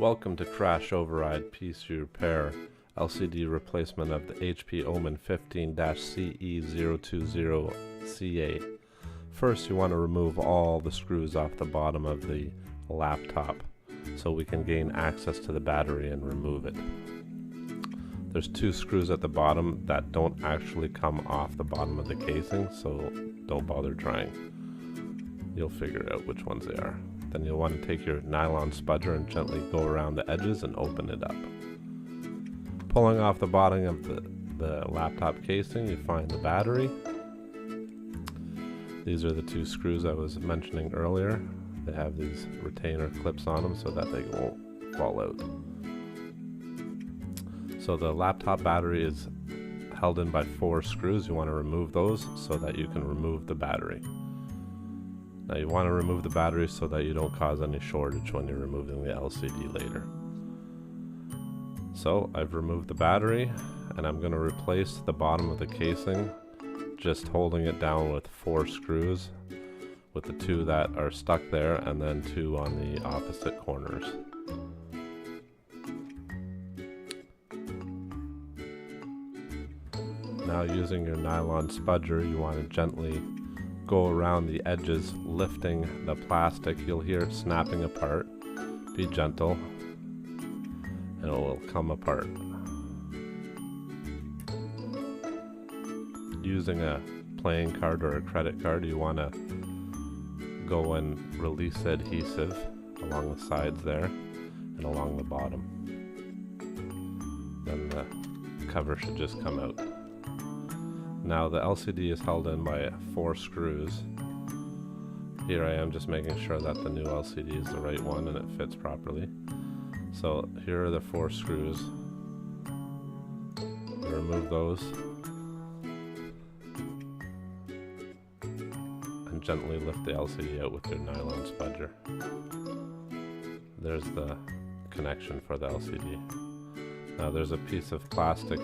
Welcome to Crash Override PC Repair LCD replacement of the HP OMEN 15-CE020CA. First, you want to remove all the screws off the bottom of the laptop so we can gain access to the battery and remove it. There's two screws at the bottom that don't actually come off the bottom of the casing, so don't bother trying. You'll figure out which ones they are. Then you'll want to take your nylon spudger and gently go around the edges and open it up. Pulling off the bottom of the laptop casing, you find the battery. These are the two screws I was mentioning earlier. They have these retainer clips on them so that they won't fall out. So the laptop battery is held in by 4 screws. You want to remove those so that you can remove the battery. Now you want to remove the battery so that you don't cause any shortage when you're removing the LCD later. So I've removed the battery and I'm going to replace the bottom of the casing, just holding it down with 4 screws, with the 2 that are stuck there and then 2 on the opposite corners. Now using your nylon spudger, you want to gently go around the edges, lifting the plastic. You'll hear it snapping apart. Be gentle and it will come apart. Using a playing card or a credit card, you want to go and release the adhesive along the sides there and along the bottom. Then the cover should just come out. Now the LCD is held in by 4 screws. Here I am just making sure that the new LCD is the right one and it fits properly. So here are the 4 screws. You remove those and gently lift the LCD out with your nylon spudger. There's the connection for the LCD. Now there's a piece of plastic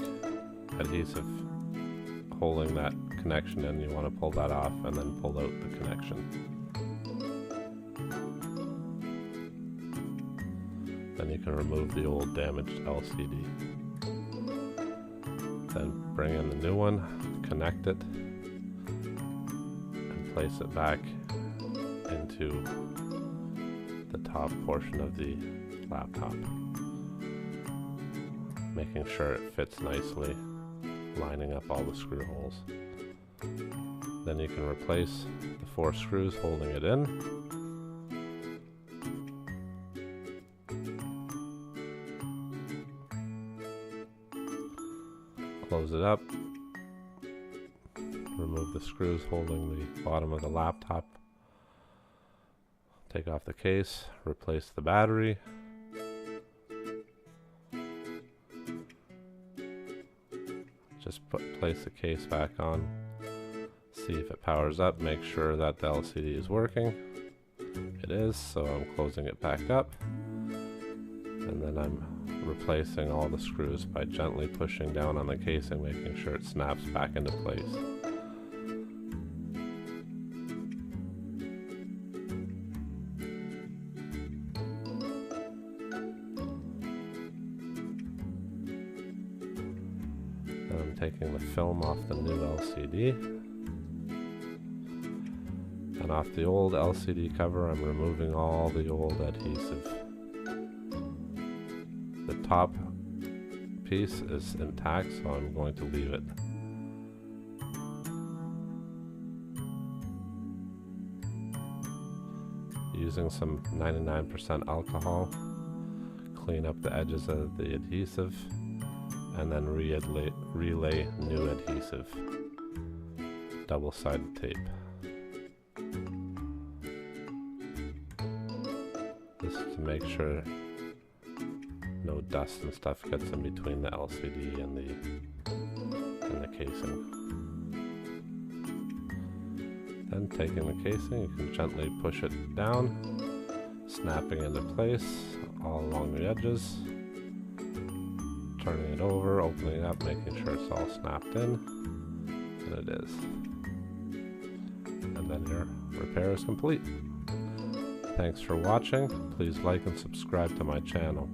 adhesive holding that connection in. You want to pull that off and then pull out the connection. Then you can remove the old damaged LCD. Then bring in the new one, connect it, and place it back into the top portion of the laptop, making sure it fits nicely, lining up all the screw holes. Then you can replace the 4 screws holding it in. Close it up. Remove the screws holding the bottom of the laptop. Take off the case, replace the battery. Just place the case back on, see if it powers up, make sure that the LCD is working. It is, so I'm closing it back up. And then I'm replacing all the screws by gently pushing down on the casing, making sure it snaps back into place. I'm taking the film off the new LCD, and off the old LCD cover I'm removing all the old adhesive. The top piece is intact, so I'm going to leave it. Using some 99% alcohol, clean up the edges of the adhesive and then relay new adhesive, double-sided tape. This is to make sure no dust and stuff gets in between the LCD and the casing. Then taking the casing, you can gently push it down, snapping into place all along the edges. Turning it over, opening it up, making sure it's all snapped in, and it is. And then your repair is complete. Thanks for watching. Please like and subscribe to my channel.